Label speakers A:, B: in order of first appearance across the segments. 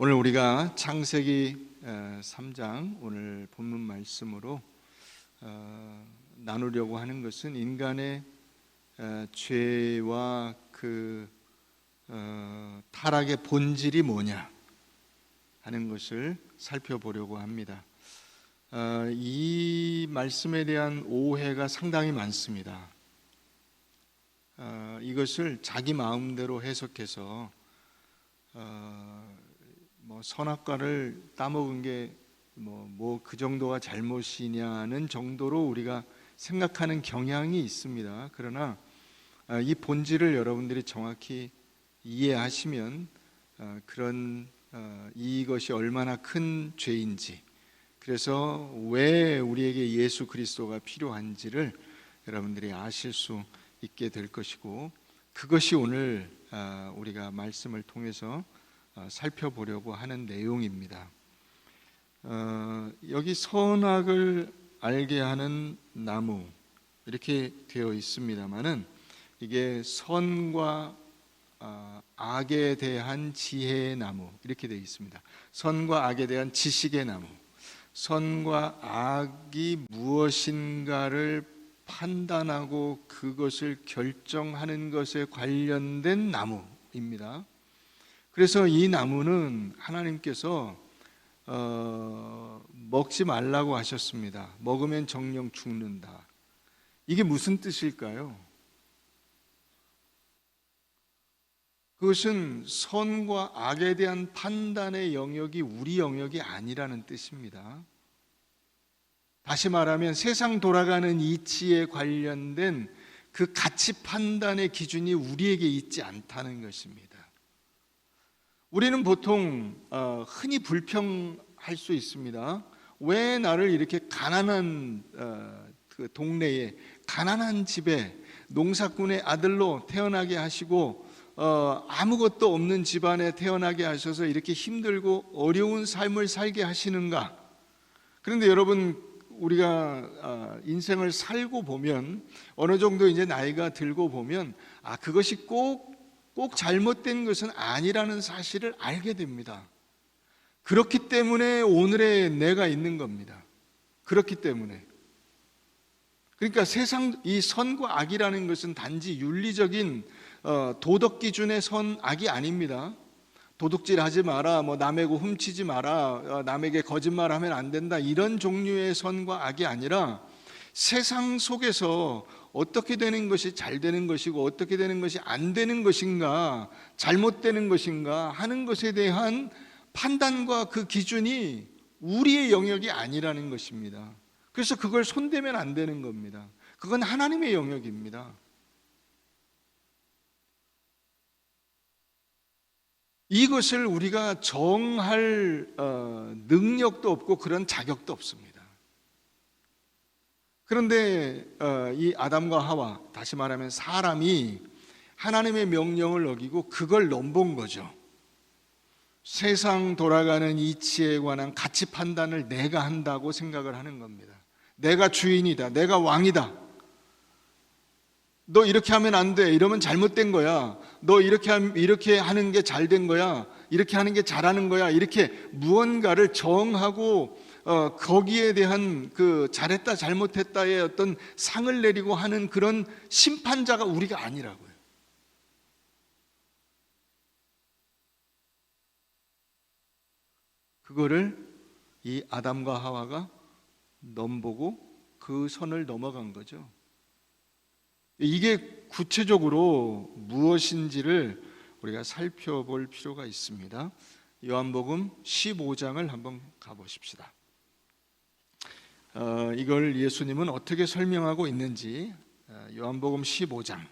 A: 오늘 우리가 창세기 3장 오늘 본문 말씀으로 나누려고 하는 것은 인간의 죄와 그 타락의 본질이 뭐냐 하는 것을 살펴보려고 합니다. 이 말씀에 대한 오해가 상당히 많습니다. 이것을 자기 마음대로 해석해서 선악과를 따먹은 게 그 정도가 잘못이냐는 정도로 우리가 생각하는 경향이 있습니다. 그러나 이 본질을 여러분들이 정확히 이해하시면 이것이 얼마나 큰 죄인지, 그래서 왜 우리에게 예수 그리스도가 필요한지를 여러분들이 아실 수 있게 될 것이고, 그것이 오늘 우리가 말씀을 통해서 살펴보려고 하는 내용입니다. 여기 선악을 알게 하는 나무 이렇게 되어 있습니다만은 이게 선과 악에 대한 지혜의 나무 이렇게 되어 있습니다. 선과 악에 대한 지식의 나무, 선과 악이 무엇인가를 판단하고 그것을 결정하는 것에 관련된 나무입니다. 그래서 이 나무는 하나님께서 먹지 말라고 하셨습니다. 먹으면 정령 죽는다. 이게 무슨 뜻일까요? 그것은 선과 악에 대한 판단의 영역이 우리 영역이 아니라는 뜻입니다. 다시 말하면 세상 돌아가는 이치에 관련된 그 가치 판단의 기준이 우리에게 있지 않다는 것입니다. 우리는 보통 흔히 불평할 수 있습니다. 왜 나를 이렇게 가난한 그 동네에, 가난한 집에 농사꾼의 아들로 태어나게 하시고 아무것도 없는 집안에 태어나게 하셔서 이렇게 힘들고 어려운 삶을 살게 하시는가? 그런데 여러분, 우리가 인생을 살고 보면, 어느 정도 이제 나이가 들고 보면 그것이 꼭 잘못된 것은 아니라는 사실을 알게 됩니다. 그렇기 때문에 오늘의 내가 있는 겁니다. 그렇기 때문에. 그러니까 이 선과 악이라는 것은 단지 윤리적인 도덕 기준의 선, 악이 아닙니다. 도둑질하지 마라, 남의 거 훔치지 마라, 남에게 거짓말하면 안 된다, 이런 종류의 선과 악이 아니라 세상 속에서 어떻게 되는 것이 잘 되는 것이고 어떻게 되는 것이 안 되는 것인가, 잘못되는 것인가 하는 것에 대한 판단과 그 기준이 우리의 영역이 아니라는 것입니다. 그래서 그걸 손대면 안 되는 겁니다. 그건 하나님의 영역입니다. 이것을 우리가 정할 능력도 없고 그런 자격도 없습니다. 그런데 이 아담과 하와, 다시 말하면 사람이 하나님의 명령을 어기고 그걸 넘본 거죠. 세상 돌아가는 이치에 관한 가치 판단을 내가 한다고 생각을 하는 겁니다. 내가 주인이다, 내가 왕이다, 너 이렇게 하면 안 돼, 이러면 잘못된 거야, 너 이렇게 하는 게 잘된 거야, 이렇게 하는 게 잘하는 거야, 이렇게 무언가를 정하고 거기에 대한 그 잘했다 잘못했다의 어떤 상을 내리고 하는 그런 심판자가 우리가 아니라고요. 그거를 이 아담과 하와가 넘보고 그 선을 넘어간 거죠. 이게 구체적으로 무엇인지를 우리가 살펴볼 필요가 있습니다. 요한복음 15장을 한번 가보십시다. 이걸 예수님은 어떻게 설명하고 있는지, 요한복음 15장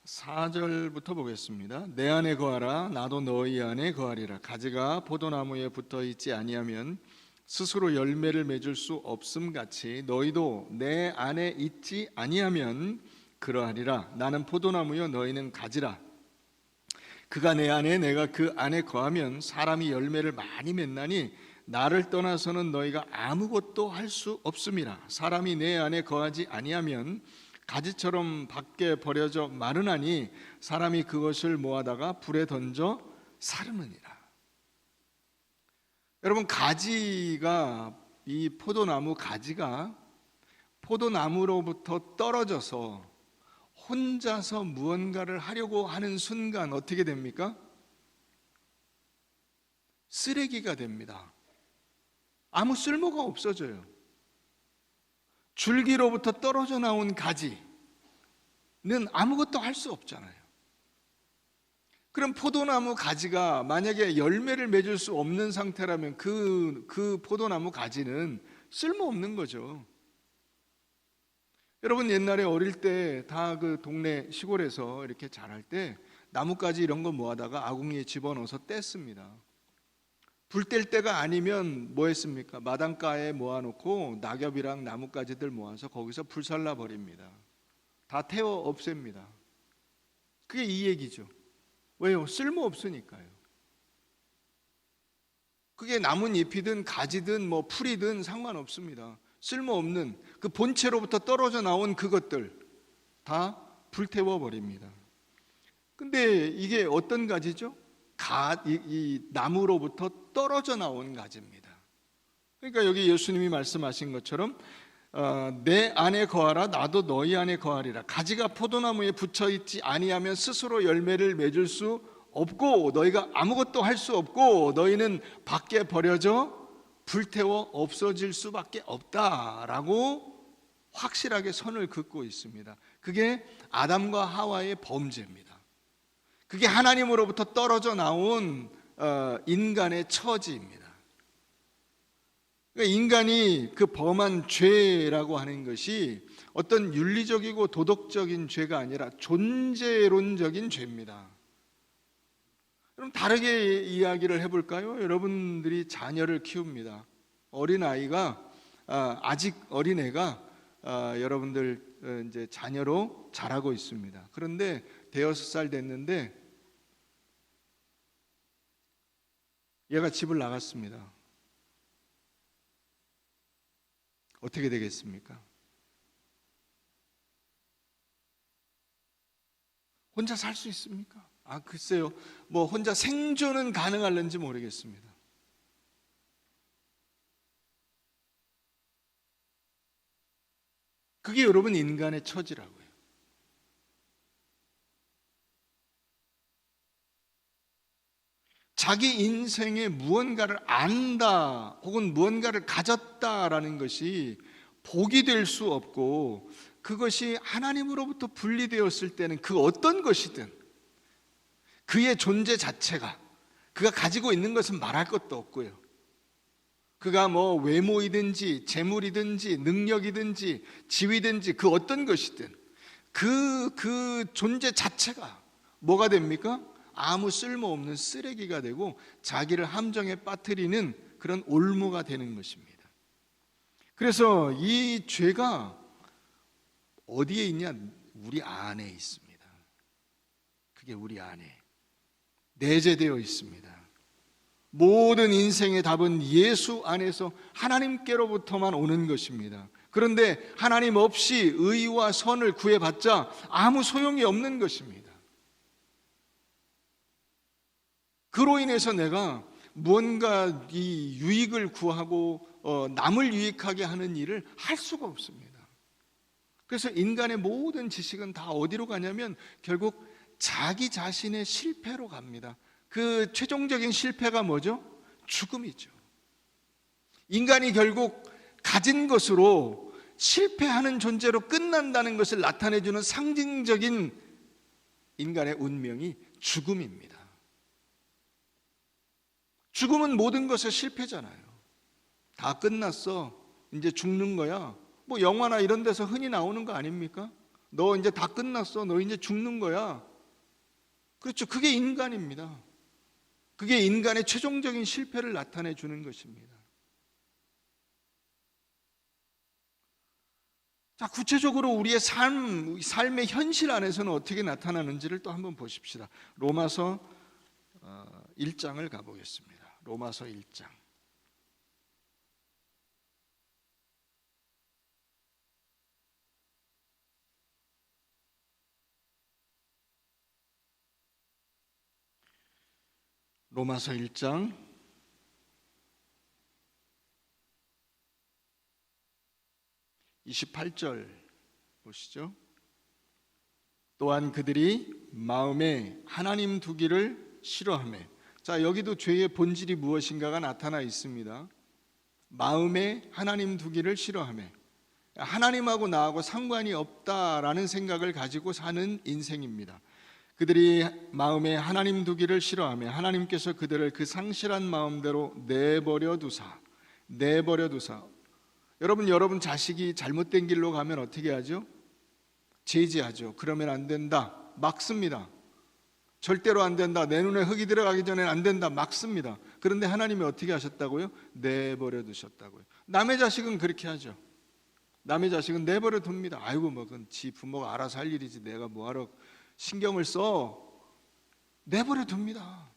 A: 4절부터 보겠습니다. 내 안에 거하라, 나도 너희 안에 거하리라. 가지가 포도나무에 붙어 있지 아니하면 스스로 열매를 맺을 수 없음 같이 너희도 내 안에 있지 아니하면 그러하리라. 나는 포도나무요 너희는 가지라. 그가 내 안에 내가 그 안에 거하면 사람이 열매를 많이 맺나니 나를 떠나서는 너희가 아무것도 할 수 없음이라. 사람이 내 안에 거하지 아니하면 가지처럼 밖에 버려져 마르나니 사람이 그것을 모아다가 불에 던져 사르느니라. 여러분, 가지가, 이 포도나무 가지가 포도나무로부터 떨어져서 혼자서 무언가를 하려고 하는 순간 어떻게 됩니까? 쓰레기가 됩니다. 아무 쓸모가 없어져요. 줄기로부터 떨어져 나온 가지는 아무것도 할 수 없잖아요. 그럼 포도나무 가지가 만약에 열매를 맺을 수 없는 상태라면 그 포도나무 가지는 쓸모없는 거죠. 여러분, 옛날에 어릴 때 다 그 동네 시골에서 이렇게 자랄 때 나뭇가지 이런 거 모아다가 아궁이에 집어넣어서 뗐습니다. 불 뗄 때가 아니면 뭐 했습니까? 마당가에 모아놓고 낙엽이랑 나뭇가지들 모아서 거기서 불살라 버립니다. 다 태워 없앱니다. 그게 이 얘기죠. 왜요? 쓸모없으니까요. 그게 나뭇잎이든 가지든 뭐 풀이든 상관없습니다. 쓸모없는 그 본체로부터 떨어져 나온 그것들 다 불태워 버립니다. 근데 이게 어떤 가지죠? 이 나무로부터 떨어져 나온 가지입니다. 그러니까 여기 예수님이 말씀하신 것처럼 내 안에 거하라 나도 너희 안에 거하리라. 가지가 포도나무에 붙여 있지 아니하면 스스로 열매를 맺을 수 없고 너희가 아무것도 할 수 없고 너희는 밖에 버려져 불태워 없어질 수밖에 없다라고 확실하게 선을 긋고 있습니다. 그게 아담과 하와의 범죄입니다. 그게 하나님으로부터 떨어져 나온 인간의 처지입니다. 그러니까 인간이 그 범한 죄라고 하는 것이 어떤 윤리적이고 도덕적인 죄가 아니라 존재론적인 죄입니다. 그럼 다르게 이야기를 해볼까요? 여러분들이 자녀를 키웁니다. 어린아이가 아직 어린애가 여러분들 이제 자녀로 자라고 있습니다. 그런데 대여섯 살 됐는데 얘가 집을 나갔습니다. 어떻게 되겠습니까? 혼자 살 수 있습니까? 글쎄요. 뭐 혼자 생존은 가능할는지 모르겠습니다. 그게 여러분 인간의 처지라고요. 자기 인생에 무언가를 안다 혹은 무언가를 가졌다라는 것이 복이 될 수 없고 그것이 하나님으로부터 분리되었을 때는 그 어떤 것이든 그의 존재 자체가 그가 가지고 있는 것은 말할 것도 없고요. 그가 뭐 외모이든지 재물이든지 능력이든지 지위든지 그 어떤 것이든 그 존재 자체가 뭐가 됩니까? 아무 쓸모없는 쓰레기가 되고 자기를 함정에 빠뜨리는 그런 올무가 되는 것입니다. 그래서 이 죄가 어디에 있냐? 우리 안에 있습니다. 그게 우리 안에 내재되어 있습니다. 모든 인생의 답은 예수 안에서 하나님께로부터만 오는 것입니다. 그런데 하나님 없이 의와 선을 구해봤자 아무 소용이 없는 것입니다. 그로 인해서 내가 무언가 이 유익을 구하고 남을 유익하게 하는 일을 할 수가 없습니다. 그래서 인간의 모든 지식은 다 어디로 가냐면 결국 자기 자신의 실패로 갑니다. 그 최종적인 실패가 뭐죠? 죽음이죠. 인간이 결국 가진 것으로 실패하는 존재로 끝난다는 것을 나타내주는 상징적인 인간의 운명이 죽음입니다. 죽음은 모든 것의 실패잖아요. 다 끝났어. 이제 죽는 거야. 뭐 영화나 이런 데서 흔히 나오는 거 아닙니까? 너 이제 다 끝났어. 너 이제 죽는 거야. 그렇죠. 그게 인간입니다. 그게 인간의 최종적인 실패를 나타내 주는 것입니다. 자, 구체적으로 우리의 삶의 현실 안에서는 어떻게 나타나는지를 또 한번 보십시다. 로마서 1장을 가보겠습니다. 로마서 1장. 로마서 1장 28절 보시죠. 또한 그들이 마음에 하나님 두기를 싫어하며, 자, 여기도 죄의 본질이 무엇인가가 나타나 있습니다. 마음에 하나님 두기를 싫어하며, 하나님하고 나하고 상관이 없다라는 생각을 가지고 사는 인생입니다. 그들이 마음에 하나님 두기를 싫어하며 하나님께서 그들을 그 상실한 마음대로 내버려 두사. 여러분 자식이 잘못된 길로 가면 어떻게 하죠? 제지하죠. 그러면 안 된다, 막습니다. 절대로 안 된다, 내 눈에 흙이 들어가기 전에는 안 된다, 막습니다. 그런데 하나님이 어떻게 하셨다고요? 내버려 두셨다고요. 남의 자식은 그렇게 하죠. 남의 자식은 내버려 둡니다. 아이고 뭐 그건 지 부모가 알아서 할 일이지 내가 뭐하러 신경을 써. 내버려 둡니다.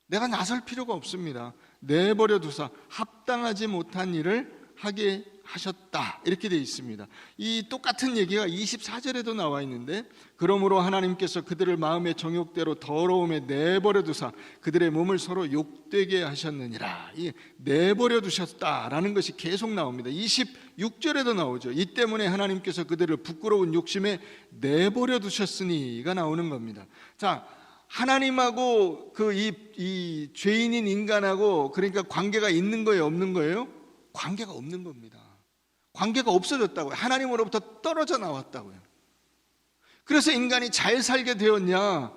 A: 내가 나설 필요가 없습니다. 내버려 두사 합당하지 못한 일을 하게 하셨다, 이렇게 되어 있습니다. 이 똑같은 얘기가 24절에도 나와 있는데, 그러므로 하나님께서 그들을 마음의 정욕대로 더러움에 내버려 두사 그들의 몸을 서로 욕되게 하셨느니라. 이 내버려 두셨다라는 것이 계속 나옵니다. 26절에도 나오죠. 이 때문에 하나님께서 그들을 부끄러운 욕심에 내버려 두셨으니가 나오는 겁니다. 자, 하나님하고 이 죄인인 인간하고 그러니까 관계가 있는 거예요, 없는 거예요? 관계가 없는 겁니다. 관계가 없어졌다고요. 하나님으로부터 떨어져 나왔다고요. 그래서 인간이 잘 살게 되었냐?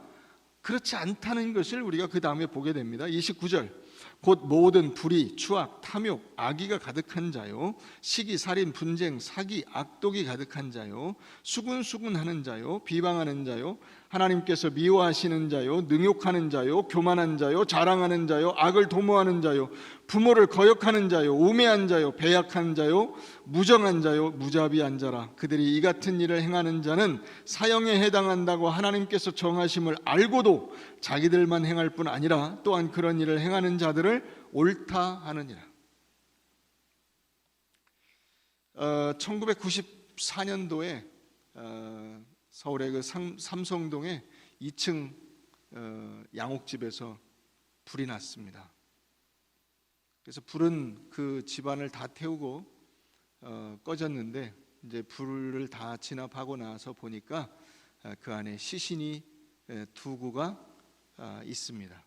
A: 그렇지 않다는 것을 우리가 그 다음에 보게 됩니다. 29절. 곧 모든 불의, 추악, 탐욕, 악의가 가득한 자요, 시기, 살인, 분쟁, 사기, 악독이 가득한 자요, 수군수군하는 자요, 비방하는 자요, 하나님께서 미워하시는 자요, 능욕하는 자요, 교만한 자요, 자랑하는 자요, 악을 도모하는 자요, 부모를 거역하는 자요, 우매한 자요, 배약한 자요, 무정한 자요, 무자비한 자라. 그들이 이 같은 일을 행하는 자는 사형에 해당한다고 하나님께서 정하심을 알고도 자기들만 행할 뿐 아니라 또한 그런 일을 행하는 자들을 옳다 하느니라. 1994년도에 서울의 그 삼성동에 2층 양옥집에서 불이 났습니다. 그래서 불은 그 집안을 다 태우고 꺼졌는데, 이제 불을 다 진압하고 나서 보니까 그 안에 시신이 2구가 있습니다.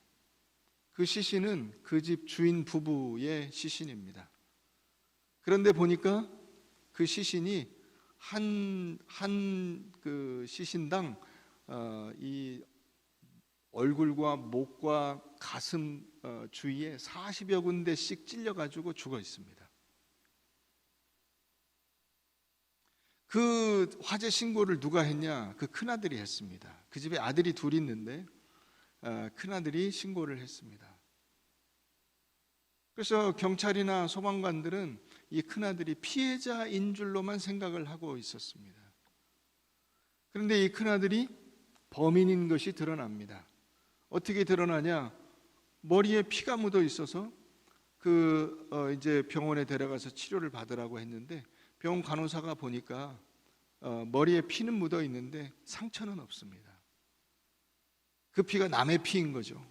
A: 그 시신은 그 집 주인 부부의 시신입니다. 그런데 보니까 그 시신이 한 그 시신당 이 얼굴과 목과 가슴 주위에 40여 군데씩 찔려가지고 죽어 있습니다. 그 화재 신고를 누가 했냐? 그 큰아들이 했습니다. 그 집에 아들이 둘이 있는데 큰아들이 신고를 했습니다. 그래서 경찰이나 소방관들은 이 큰아들이 피해자인 줄로만 생각을 하고 있었습니다. 그런데 이 큰아들이 범인인 것이 드러납니다. 어떻게 드러나냐? 머리에 피가 묻어 있어서 이제 병원에 데려가서 치료를 받으라고 했는데, 병원 간호사가 보니까 머리에 피는 묻어 있는데 상처는 없습니다. 그 피가 남의 피인 거죠.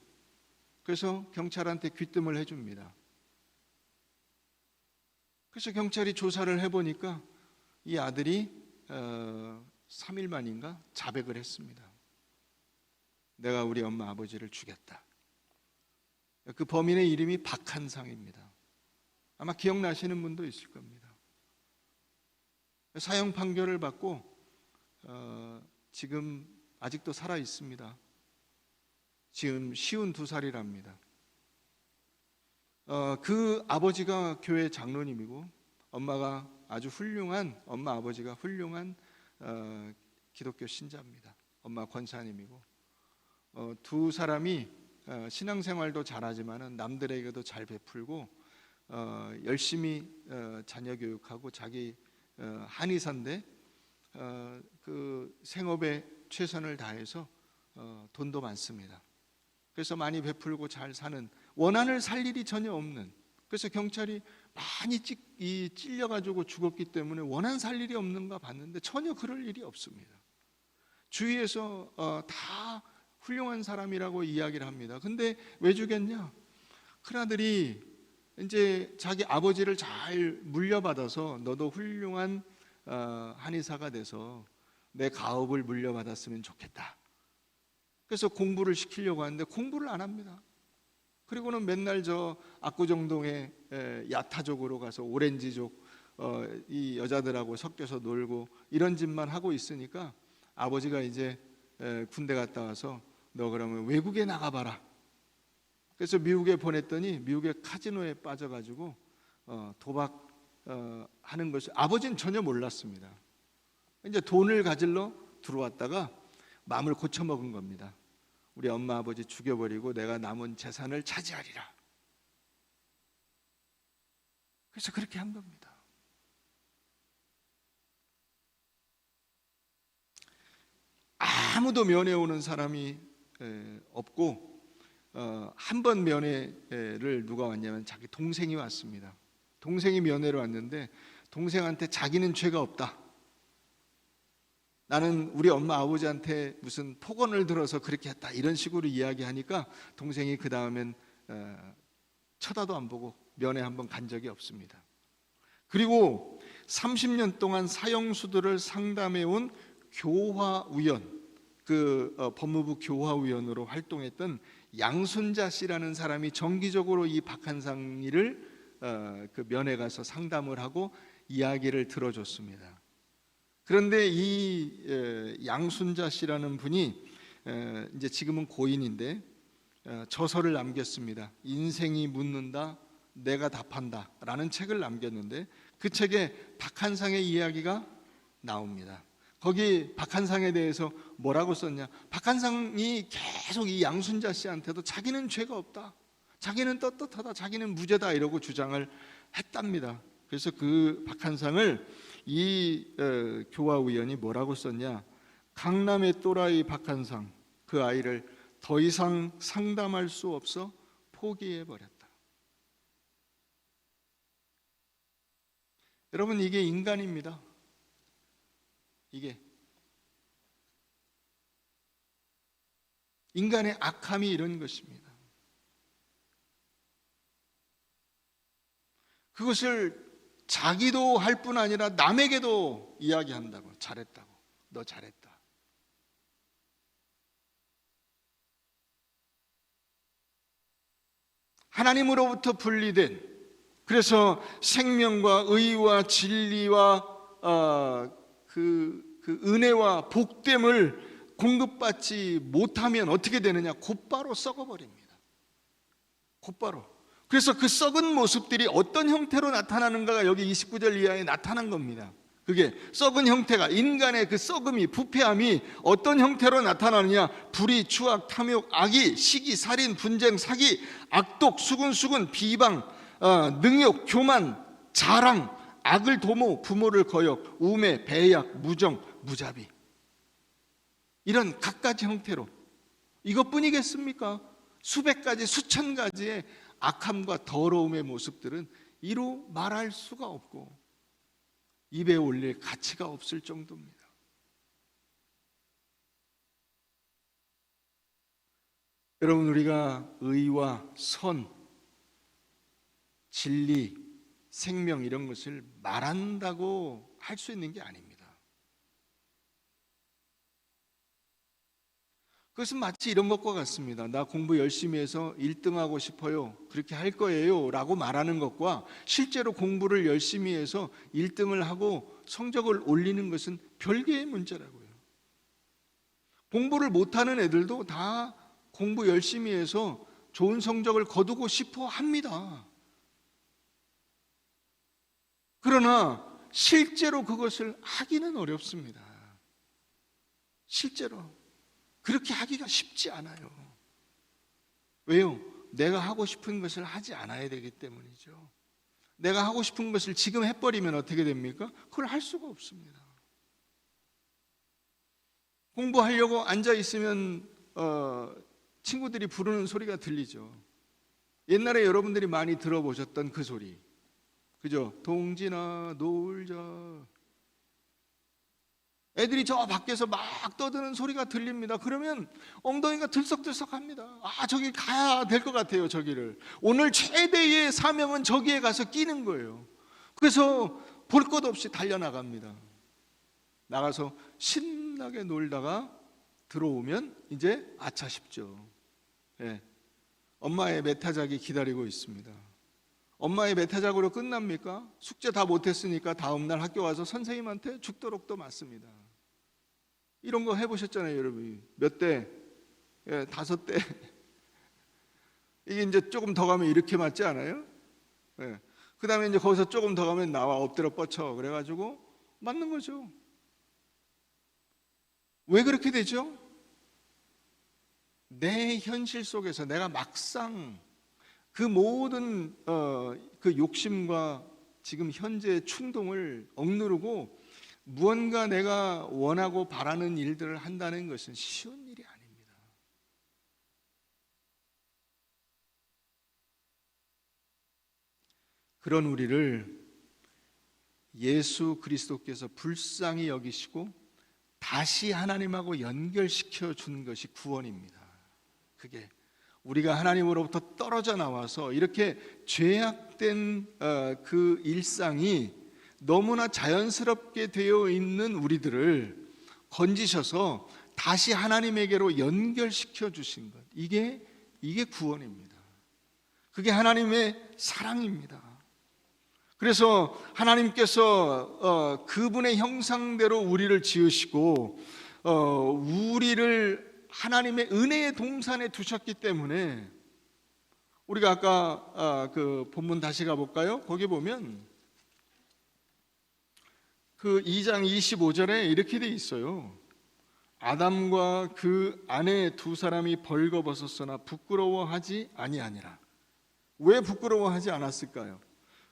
A: 그래서 경찰한테 귀뜸을 해줍니다. 그래서 경찰이 조사를 해보니까 이 아들이 3일 만인가 자백을 했습니다. 내가 우리 엄마 아버지를 죽였다. 그 범인의 이름이 박한상입니다. 아마 기억나시는 분도 있을 겁니다. 사형 판결을 받고 지금 아직도 살아 있습니다. 지금 52살이랍니다. 그 아버지가 교회 장로님이고 엄마 아버지가 훌륭한 기독교 신자입니다. 엄마 권사님이고, 두 사람이 신앙생활도 잘하지만은 남들에게도 잘 베풀고 열심히 자녀 교육하고 자기 한의사인데 그 생업에 최선을 다해서 돈도 많습니다. 그래서 많이 베풀고 잘 사는, 원한을 살 일이 전혀 없는, 그래서 경찰이 많이 찔려가지고 죽었기 때문에 원한 살 일이 없는가 봤는데 전혀 그럴 일이 없습니다. 주위에서 다 훌륭한 사람이라고 이야기를 합니다. 근데 왜 죽였냐? 큰아들이 이제 자기 아버지를 잘 물려받아서 너도 훌륭한 한의사가 돼서 내 가업을 물려받았으면 좋겠다. 그래서 공부를 시키려고 하는데 공부를 안 합니다. 그리고는 맨날 저 압구정동에 야타족으로 가서 오렌지족 이 여자들하고 섞여서 놀고 이런 짓만 하고 있으니까 아버지가 이제 군대 갔다 와서 너 그러면 외국에 나가봐라. 그래서 미국에 보냈더니 미국의 카지노에 빠져가지고 도박 하는 것을 아버지는 전혀 몰랐습니다. 이제 돈을 가질러 들어왔다가 마음을 고쳐먹은 겁니다. 우리 엄마 아버지 죽여버리고 내가 남은 재산을 차지하리라. 그래서 그렇게 한 겁니다. 아무도 면회 오는 사람이 없고 한 번 면회를 누가 왔냐면 자기 동생이 왔습니다. 동생이 면회를 왔는데 동생한테 자기는 죄가 없다. 나는 우리 엄마 아버지한테 무슨 폭언을 들어서 그렇게 했다 이런 식으로 이야기하니까 동생이 그 다음엔 쳐다도 안 보고 면회 한번 간 적이 없습니다. 그리고 30년 동안 사형수들을 상담해온 교화위원, 법무부 교화위원으로 활동했던 양순자 씨라는 사람이 정기적으로 이 박한상이를 면회 가서 상담을 하고 이야기를 들어줬습니다. 그런데 이 양순자 씨라는 분이 이제 지금은 고인인데 저서를 남겼습니다. 인생이 묻는다, 내가 답한다 라는 책을 남겼는데 그 책에 박한상의 이야기가 나옵니다. 거기 박한상에 대해서 뭐라고 썼냐? 박한상이 계속 이 양순자 씨한테도 자기는 죄가 없다, 자기는 떳떳하다, 자기는 무죄다 이러고 주장을 했답니다. 그래서 그 박한상을 이 교화위원이 뭐라고 썼냐? 강남의 또라이 박한상, 그 아이를 더 이상 상담할 수 없어 포기해버렸다. 여러분, 이게 인간입니다. 이게 인간의 악함이 이런 것입니다. 그것을 자기도 할 뿐 아니라 남에게도 이야기한다고. 잘했다고, 너 잘했다. 하나님으로부터 분리된, 그래서 생명과 의와 진리와 그 은혜와 복됨을 공급받지 못하면 어떻게 되느냐? 곧바로 썩어버립니다. 곧바로. 그래서 그 썩은 모습들이 어떤 형태로 나타나는가가 여기 29절 이하에 나타난 겁니다. 그게 썩은 형태가, 인간의 그 썩음이, 부패함이 어떤 형태로 나타나느냐? 불의, 추악, 탐욕, 악의, 시기, 살인, 분쟁, 사기, 악독, 수군수군, 비방, 능욕, 교만, 자랑, 악을 도모, 부모를 거역, 우매, 배약, 무정, 무자비. 이런 갖가지 형태로. 이것뿐이겠습니까? 수백 가지, 수천 가지의 악함과 더러움의 모습들은 이루 말할 수가 없고 입에 올릴 가치가 없을 정도입니다. 여러분, 우리가 의와 선, 진리, 생명 이런 것을 말한다고 할 수 있는 게 아닙니다. 그것은 마치 이런 것과 같습니다. 나 공부 열심히 해서 1등하고 싶어요, 그렇게 할 거예요 라고 말하는 것과 실제로 공부를 열심히 해서 1등을 하고 성적을 올리는 것은 별개의 문제라고요. 공부를 못하는 애들도 다 공부 열심히 해서 좋은 성적을 거두고 싶어 합니다. 그러나 실제로 그것을 하기는 어렵습니다. 실제로 그렇게 하기가 쉽지 않아요. 왜요? 내가 하고 싶은 것을 하지 않아야 되기 때문이죠. 내가 하고 싶은 것을 지금 해버리면 어떻게 됩니까? 그걸 할 수가 없습니다. 공부하려고 앉아 있으면 친구들이 부르는 소리가 들리죠. 옛날에 여러분들이 많이 들어보셨던 그 소리, 그죠? 동진아 놀자. 애들이 저 밖에서 막 떠드는 소리가 들립니다. 그러면 엉덩이가 들썩들썩합니다. 아, 저기 가야 될 것 같아요. 저기를. 오늘 최대의 사명은 저기에 가서 끼는 거예요. 그래서 볼 것 없이 달려나갑니다. 나가서 신나게 놀다가 들어오면 이제 아차 싶죠. 예. 엄마의 메타작이 기다리고 있습니다. 엄마의 메타작으로 끝납니까? 숙제 다 못했으니까 다음날 학교 와서 선생님한테 죽도록 또 맞습니다. 이런 거 해보셨잖아요, 여러분. 몇 대? 예, 5대. 이게 이제 조금 더 가면 이렇게 맞지 않아요? 예. 그 다음에 이제 거기서 조금 더 가면 나와 엎드려 뻗쳐. 그래가지고 맞는 거죠. 왜 그렇게 되죠? 내 현실 속에서 내가 막상 그 모든 그 욕심과 지금 현재의 충동을 억누르고 무언가 내가 원하고 바라는 일들을 한다는 것은 쉬운 일이 아닙니다. 그런 우리를 예수 그리스도께서 불쌍히 여기시고 다시 하나님하고 연결시켜 준 것이 구원입니다. 그게 우리가 하나님으로부터 떨어져 나와서 이렇게 죄악된 그 일상이 너무나 자연스럽게 되어 있는 우리들을 건지셔서 다시 하나님에게로 연결시켜 주신 것, 이게 구원입니다. 그게 하나님의 사랑입니다. 그래서 하나님께서 그분의 형상대로 우리를 지으시고 우리를 하나님의 은혜의 동산에 두셨기 때문에 우리가 아까 그 본문 다시 가볼까요? 거기 보면 그 2장 25절에 이렇게 돼 있어요. 아담과 그 아내 두 사람이 벌거벗었으나 부끄러워하지 아니하니라. 왜 부끄러워하지 않았을까요?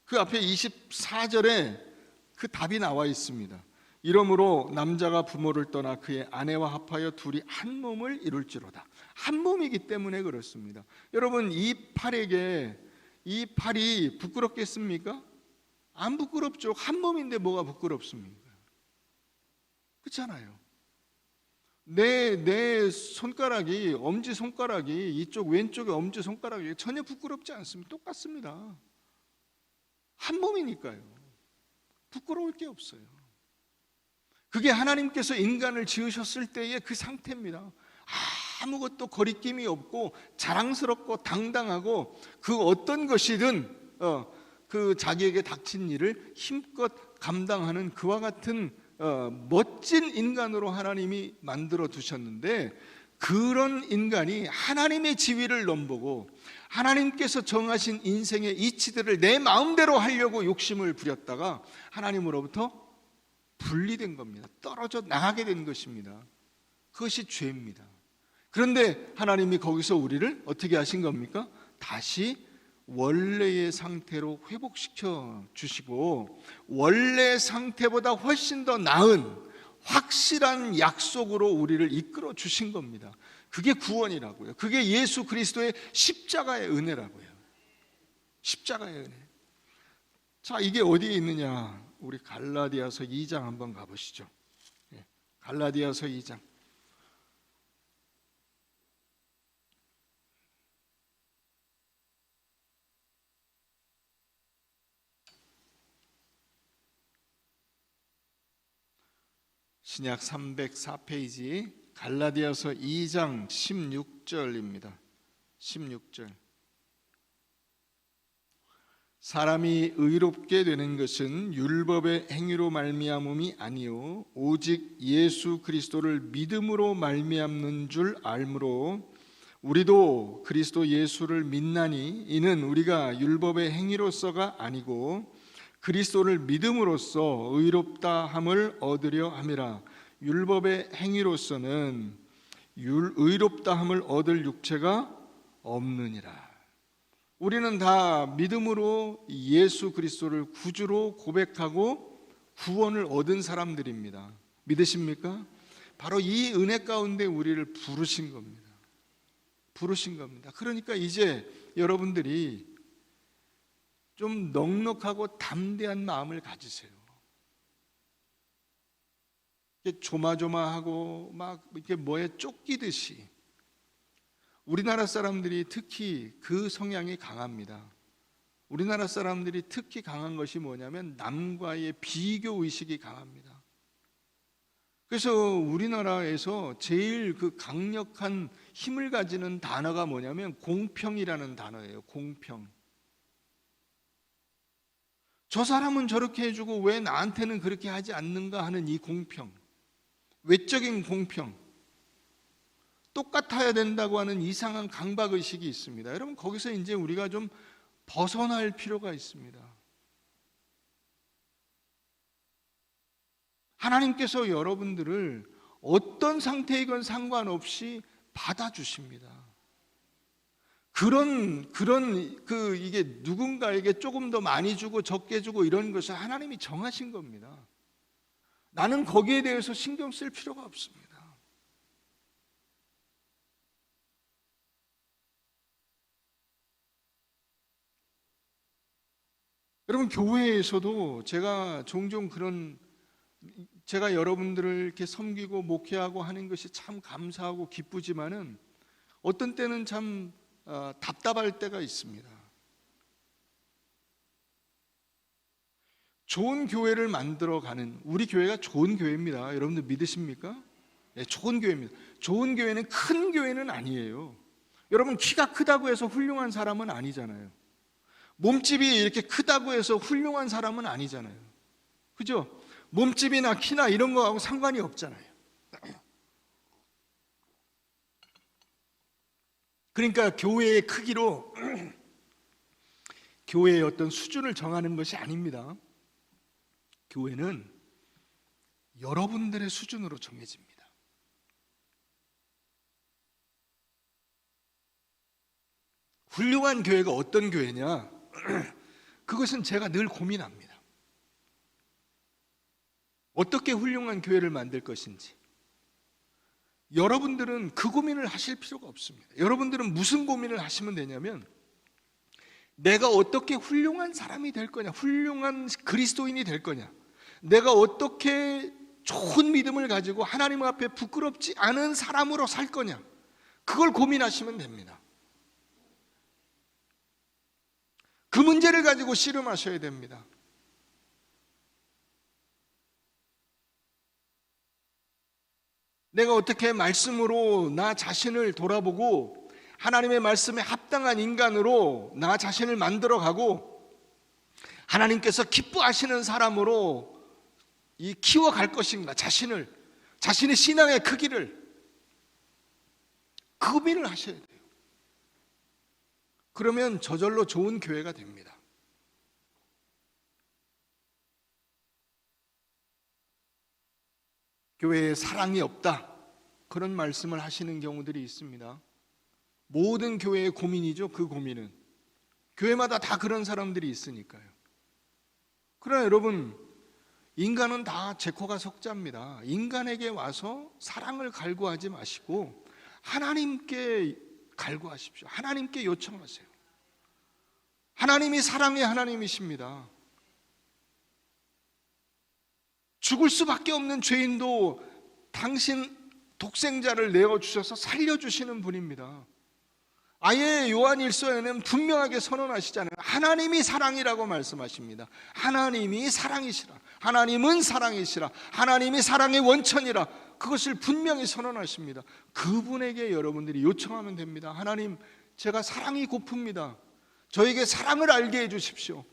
A: 그 앞에 24절에 그 답이 나와 있습니다. 이러므로 남자가 부모를 떠나 그의 아내와 합하여 둘이 한 몸을 이룰지로다. 한 몸이기 때문에 그렇습니다. 여러분, 이 팔이 부끄럽겠습니까? 안 부끄럽죠. 한 몸인데 뭐가 부끄럽습니까? 그렇잖아요. 내 손가락이, 엄지손가락이, 이쪽 왼쪽의 엄지손가락이 전혀 부끄럽지 않습니다. 똑같습니다. 한 몸이니까요. 부끄러울 게 없어요. 그게 하나님께서 인간을 지으셨을 때의 그 상태입니다. 아무것도 거리낌이 없고 자랑스럽고 당당하고 그 어떤 것이든 그 자기에게 닥친 일을 힘껏 감당하는 그와 같은 멋진 인간으로 하나님이 만들어 두셨는데, 그런 인간이 하나님의 지위를 넘보고 하나님께서 정하신 인생의 이치들을 내 마음대로 하려고 욕심을 부렸다가 하나님으로부터 분리된 겁니다. 떨어져 나가게 된 것입니다. 그것이 죄입니다. 그런데 하나님이 거기서 우리를 어떻게 하신 겁니까? 다시 원래의 상태로 회복시켜 주시고 원래 상태보다 훨씬 더 나은 확실한 약속으로 우리를 이끌어 주신 겁니다. 그게 구원이라고요. 그게 예수 그리스도의 십자가의 은혜라고요. 십자가의 은혜. 자, 이게 어디에 있느냐? 우리 갈라디아서 2장 한번 가보시죠. 갈라디아서 2장. 신약 304페이지 갈라디아서 2장 16절입니다. 16절. 사람이 의롭게 되는 것은 율법의 행위로 말미암음이 아니요 오직 예수 그리스도를 믿음으로 말미암는 줄 알므로 우리도 그리스도 예수를 믿나니 이는 우리가 율법의 행위로서가 아니고 그리스도를 믿음으로써 의롭다 함을 얻으려 함이라. 율법의 행위로서는 의롭다 함을 얻을 육체가 없느니라. 우리는 다 믿음으로 예수 그리스도를 구주로 고백하고 구원을 얻은 사람들입니다. 믿으십니까? 바로 이 은혜 가운데 우리를 부르신 겁니다. 부르신 겁니다. 그러니까 이제 여러분들이 좀 넉넉하고 담대한 마음을 가지세요. 조마조마하고 막 이렇게 뭐에 쫓기듯이, 우리나라 사람들이 특히 그 성향이 강합니다. 우리나라 사람들이 특히 강한 것이 뭐냐면 남과의 비교 의식이 강합니다. 그래서 우리나라에서 제일 그 강력한 힘을 가지는 단어가 뭐냐면 공평이라는 단어예요. 공평. 저 사람은 저렇게 해주고 왜 나한테는 그렇게 하지 않는가 하는 이 공평, 외적인 공평, 똑같아야 된다고 하는 이상한 강박의식이 있습니다. 여러분, 거기서 이제 우리가 좀 벗어날 필요가 있습니다. 하나님께서 여러분들을 어떤 상태이건 상관없이 받아주십니다. 이게 누군가에게 조금 더 많이 주고 적게 주고 이런 것을 하나님이 정하신 겁니다. 나는 거기에 대해서 신경 쓸 필요가 없습니다. 여러분, 교회에서도 제가 종종 제가 여러분들을 이렇게 섬기고 목회하고 하는 것이 참 감사하고 기쁘지만은 어떤 때는 참 답답할 때가 있습니다. 좋은 교회를 만들어가는, 우리 교회가 좋은 교회입니다. 여러분들 믿으십니까? 네, 좋은 교회입니다. 좋은 교회는 큰 교회는 아니에요. 여러분, 키가 크다고 해서 훌륭한 사람은 아니잖아요. 몸집이 이렇게 크다고 해서 훌륭한 사람은 아니잖아요. 그죠? 몸집이나 키나 이런 거하고 상관이 없잖아요. 그러니까 교회의 크기로 교회의 어떤 수준을 정하는 것이 아닙니다. 교회는 여러분들의 수준으로 정해집니다. 훌륭한 교회가 어떤 교회냐? 그것은 제가 늘 고민합니다. 어떻게 훌륭한 교회를 만들 것인지. 여러분들은 그 고민을 하실 필요가 없습니다. 여러분들은 무슨 고민을 하시면 되냐면, 내가 어떻게 훌륭한 사람이 될 거냐, 훌륭한 그리스도인이 될 거냐, 내가 어떻게 좋은 믿음을 가지고 하나님 앞에 부끄럽지 않은 사람으로 살 거냐, 그걸 고민하시면 됩니다. 그 문제를 가지고 씨름하셔야 됩니다. 내가 어떻게 말씀으로 나 자신을 돌아보고 하나님의 말씀에 합당한 인간으로 나 자신을 만들어가고 하나님께서 기뻐하시는 사람으로 키워갈 것인가, 자신의 신앙의 크기를, 그 고민을 하셔야 돼요. 그러면 저절로 좋은 교회가 됩니다. 교회에 사랑이 없다, 그런 말씀을 하시는 경우들이 있습니다. 모든 교회의 고민이죠. 그 고민은 교회마다 다 그런 사람들이 있으니까요. 그러나 여러분, 인간은 다 제코가 석자입니다. 인간에게 와서 사랑을 갈구하지 마시고 하나님께 갈구하십시오. 하나님께 요청하세요. 하나님이 사랑의 하나님이십니다. 죽을 수밖에 없는 죄인도 당신 독생자를 내어주셔서 살려주시는 분입니다. 아예 요한일서에는 분명하게 선언하시잖아요. 하나님이 사랑이라고 말씀하십니다. 하나님이 사랑이시라. 하나님은 사랑이시라. 하나님이 사랑의 원천이라. 그것을 분명히 선언하십니다. 그분에게 여러분들이 요청하면 됩니다. 하나님, 제가 사랑이 고픕니다. 저에게 사랑을 알게 해주십시오.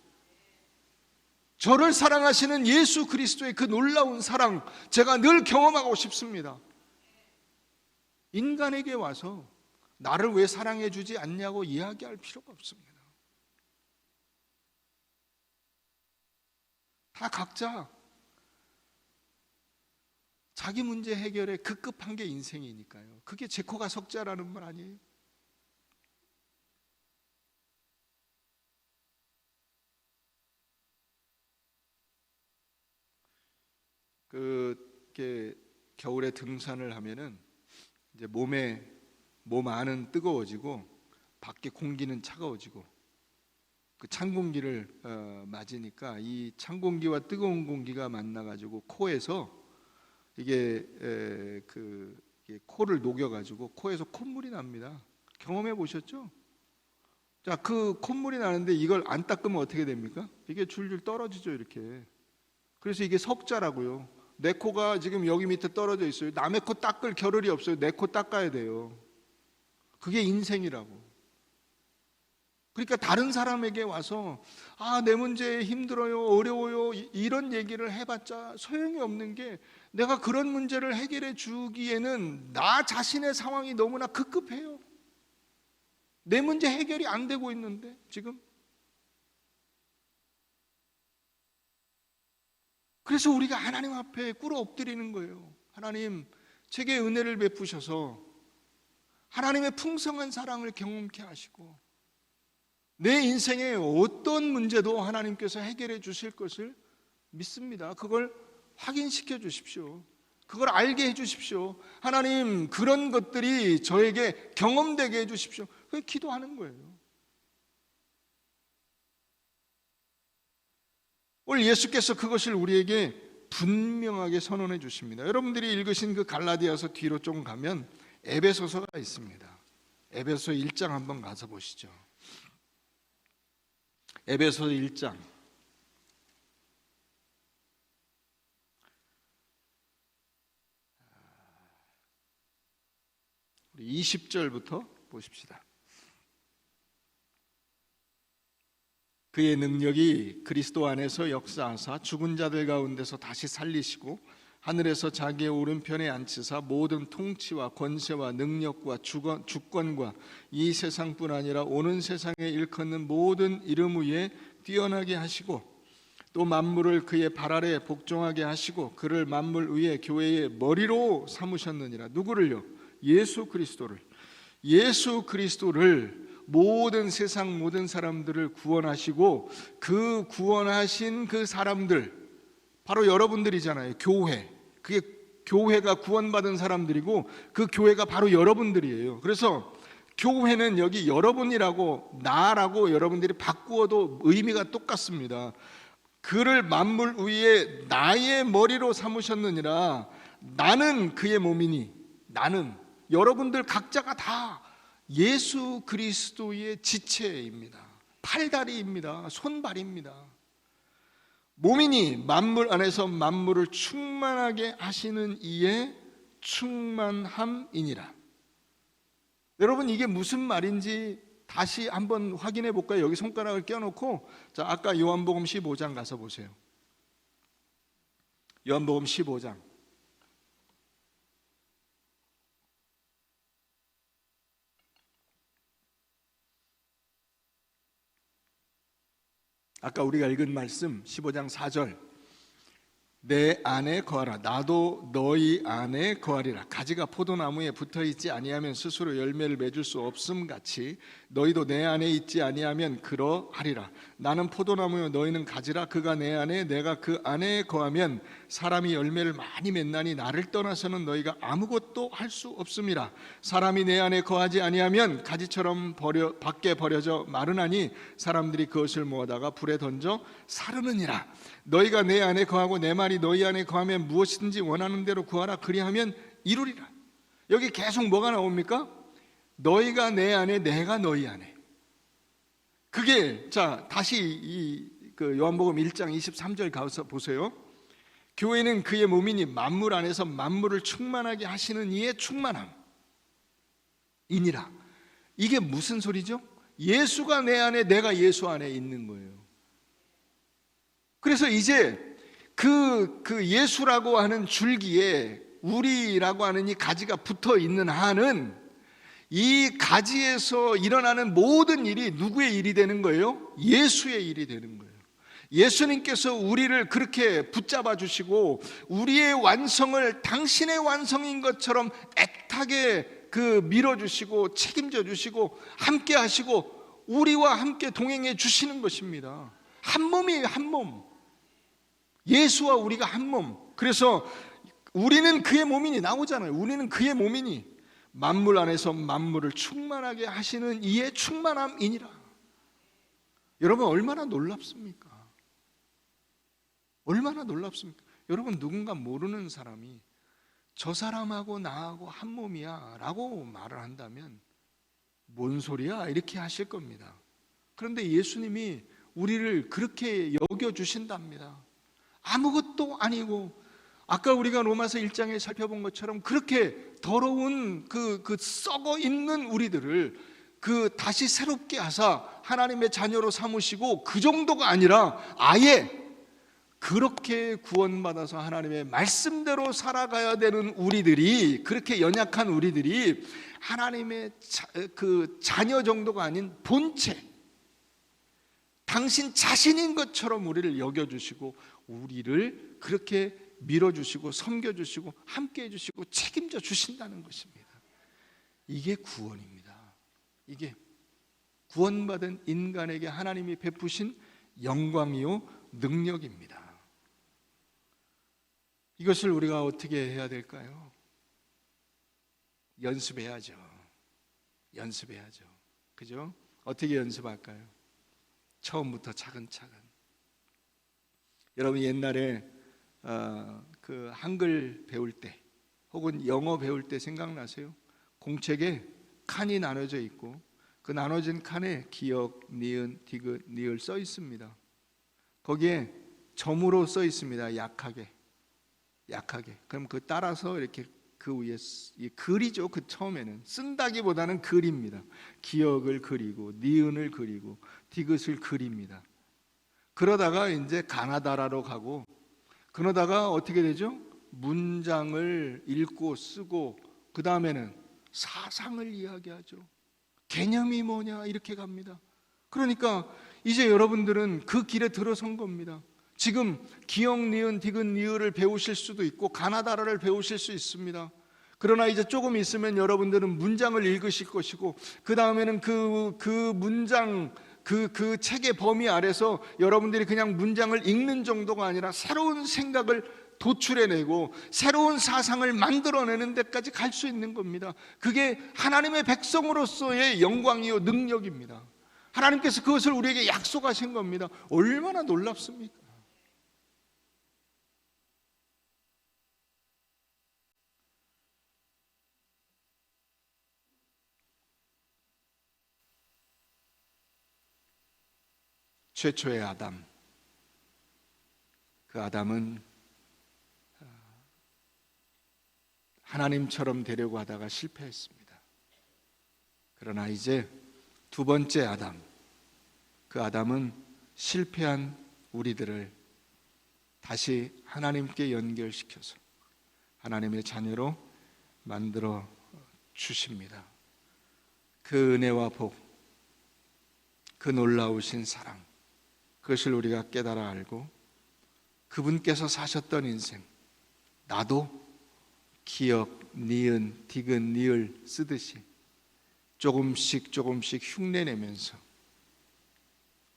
A: 저를 사랑하시는 예수 그리스도의 그 놀라운 사랑, 제가 늘 경험하고 싶습니다. 인간에게 와서 나를 왜 사랑해 주지 않냐고 이야기할 필요가 없습니다. 다 각자 자기 문제 해결에 급급한 게 인생이니까요. 그게 제코가 석자라는 말 아니에요? 그게 겨울에 등산을 하면은 이제 몸에 몸 안은 뜨거워지고 밖에 공기는 차가워지고 그 찬 공기를 맞으니까 이 찬 공기와 뜨거운 공기가 만나가지고 코에서 이게 코를 녹여가지고 코에서 콧물이 납니다. 경험해 보셨죠? 자, 그 콧물이 나는데 이걸 안 닦으면 어떻게 됩니까? 이게 줄줄 떨어지죠, 이렇게. 그래서 이게 석자라고요. 내 코가 지금 여기 밑에 떨어져 있어요. 남의 코 닦을 겨를이 없어요. 내 코 닦아야 돼요. 그게 인생이라고. 그러니까 다른 사람에게 와서 내 문제 힘들어요, 어려워요 이런 얘기를 해봤자 소용이 없는 게, 내가 그런 문제를 해결해 주기에는 나 자신의 상황이 너무나 급급해요. 내 문제 해결이 안 되고 있는데 지금. 그래서 우리가 하나님 앞에 꿇어 엎드리는 거예요. 하나님, 제게 은혜를 베푸셔서 하나님의 풍성한 사랑을 경험케 하시고 내 인생의 어떤 문제도 하나님께서 해결해 주실 것을 믿습니다. 그걸 확인시켜 주십시오. 그걸 알게 해 주십시오. 하나님, 그런 것들이 저에게 경험되게 해 주십시오. 그게 기도하는 거예요. 오늘 예수께서 그것을 우리에게 분명하게 선언해 주십니다. 여러분들이 읽으신 그 갈라디아서 뒤로 좀 가면 에베소서가 있습니다. 에베소 1장 한번 가서 보시죠. 에베소 1장 20절부터 보십시다. 그의 능력이 그리스도 안에서 역사하사 죽은 자들 가운데서 다시 살리시고 하늘에서 자기의 오른편에 앉히사 모든 통치와 권세와 능력과 주권과 이 세상뿐 아니라 오는 세상에 일컫는 모든 이름 위에 뛰어나게 하시고 또 만물을 그의 발 아래 복종하게 하시고 그를 만물 위에 교회의 머리로 삼으셨느니라. 누구를요? 예수 그리스도를. 예수 그리스도를 모든 세상 모든 사람들을 구원하시고 그 구원하신 그 사람들 바로 여러분들이잖아요. 교회. 그게 교회가 구원받은 사람들이고 그 교회가 바로 여러분들이에요. 그래서 교회는 여기 여러분이라고 나라고 여러분들이 바꾸어도 의미가 똑같습니다. 그를 만물 위에 나의 머리로 삼으셨느니라. 나는 그의 몸이니, 나는 여러분들 각자가 다 예수 그리스도의 지체입니다. 팔다리입니다. 손발입니다. 몸이니 만물 안에서 만물을 충만하게 하시는 이의 충만함이니라. 여러분, 이게 무슨 말인지 다시 한번 확인해 볼까요? 여기 손가락을 껴놓고, 자, 아까 요한복음 15장 가서 보세요. 요한복음 15장 아까 우리가 읽은 말씀 15장 4절, 내 안에 거하라 나도 너희 안에 거하리라. 가지가 포도나무에 붙어있지 아니하면 스스로 열매를 맺을 수 없음 같이 너희도 내 안에 있지 아니하면 그러하리라. 나는 포도나무요 너희는 가지라. 그가 내 안에 내가 그 안에 거하면 사람이 열매를 많이 맺나니 나를 떠나서는 너희가 아무것도 할 수 없음이라. 사람이 내 안에 거하지 아니하면 가지처럼 밖에 버려져 마르나니 사람들이 그것을 모아다가 불에 던져 사르느니라. 너희가 내 안에 거하고 내 말이 너희 안에 거하면 무엇이든지 원하는 대로 구하라. 그리하면 이루리라. 여기 계속 뭐가 나옵니까? 너희가 내 안에 내가 너희 안에. 그게, 자, 다시 그 요한복음 1장 23절 가서 보세요. 교회는 그의 몸이니 만물 안에서 만물을 충만하게 하시는 이의 충만함 이니라. 이게 무슨 소리죠? 예수가 내 안에 내가 예수 안에 있는 거예요. 그래서 이제 그 예수라고 하는 줄기에 우리라고 하는 이 가지가 붙어 있는 한은 이 가지에서 일어나는 모든 일이 누구의 일이 되는 거예요? 예수의 일이 되는 거예요. 예수님께서 우리를 그렇게 붙잡아 주시고 우리의 완성을 당신의 완성인 것처럼 애타게 밀어주시고 책임져 주시고 함께 하시고 우리와 함께 동행해 주시는 것입니다. 한 몸이에요. 한 몸. 예수와 우리가 한 몸. 그래서 우리는 그의 몸이니 나오잖아요. 우리는 그의 몸이니 만물 안에서 만물을 충만하게 하시는 이의 충만함이니라. 여러분, 얼마나 놀랍습니까? 얼마나 놀랍습니까? 여러분, 누군가 모르는 사람이 저 사람하고 나하고 한 몸이야 라고 말을 한다면 뭔 소리야? 이렇게 하실 겁니다. 그런데 예수님이 우리를 그렇게 여겨주신답니다. 아무것도 아니고, 아까 우리가 로마서 1장에 살펴본 것처럼 그렇게 더러운 그 썩어 있는 우리들을 다시 새롭게 하사 하나님의 자녀로 삼으시고, 그 정도가 아니라 아예 그렇게 구원받아서 하나님의 말씀대로 살아가야 되는 우리들이, 그렇게 연약한 우리들이 하나님의 자녀 정도가 아닌 본체, 당신 자신인 것처럼 우리를 여겨주시고, 우리를 그렇게 밀어주시고 섬겨주시고 함께 해주시고 책임져 주신다는 것입니다. 이게 구원입니다. 이게 구원받은 인간에게 하나님이 베푸신 영광이요 능력입니다. 이것을 우리가 어떻게 해야 될까요? 연습해야죠. 연습해야죠. 그죠? 어떻게 연습할까요? 처음부터 차근차근. 여러분, 옛날에 그 한글 배울 때 혹은 영어 배울 때 생각나세요? 공책에 칸이 나눠져 있고, 그 나눠진 칸에 기역, 니은, 디귿, 니을 써 있습니다. 거기에 점으로 써 있습니다. 약하게. 그럼 그 따라서 이렇게 그 위에 글이죠. 그 처음에는 쓴다기보다는 글입니다. 기역을 그리고 니은을 그리고 디귿을 그립니다. 그러다가 이제 가나다라로 가고, 그러다가 어떻게 되죠? 문장을 읽고 쓰고, 그 다음에는 사상을 이야기하죠. 개념이 뭐냐 이렇게 갑니다. 그러니까 이제 여러분들은 그 길에 들어선 겁니다. 지금 기역, 니은, 디귿, 니을을 배우실 수도 있고 가나다라를 배우실 수 있습니다. 그러나 이제 조금 있으면 여러분들은 문장을 읽으실 것이고, 그 다음에는 그 문장, 그 책의 범위 아래서 여러분들이 그냥 문장을 읽는 정도가 아니라 새로운 생각을 도출해내고 새로운 사상을 만들어내는 데까지 갈 수 있는 겁니다. 그게 하나님의 백성으로서의 영광이요 능력입니다. 하나님께서 그것을 우리에게 약속하신 겁니다. 얼마나 놀랍습니까? 최초의 아담, 그 아담은 하나님처럼 되려고 하다가 실패했습니다. 그러나 이제 두 번째 아담, 그 아담은 실패한 우리들을 다시 하나님께 연결시켜서 하나님의 자녀로 만들어 주십니다. 그 은혜와 복, 그 놀라우신 사랑, 그것을 우리가 깨달아 알고 그분께서 사셨던 인생, 나도 기역, 니은, 디귿, 니을 쓰듯이 조금씩 흉내내면서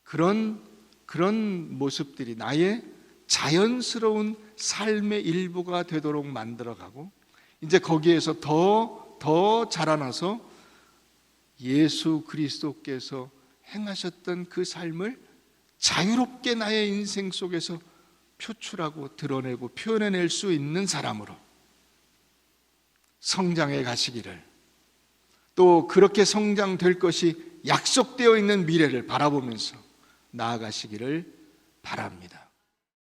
A: 그런 모습들이 나의 자연스러운 삶의 일부가 되도록 만들어가고, 이제 거기에서 더 자라나서 예수 그리스도께서 행하셨던 그 삶을 자유롭게 나의 인생 속에서 표출하고 드러내고 표현해낼 수 있는 사람으로 성장해 가시기를, 또 그렇게 성장될 것이 약속되어 있는 미래를 바라보면서 나아가시기를 바랍니다.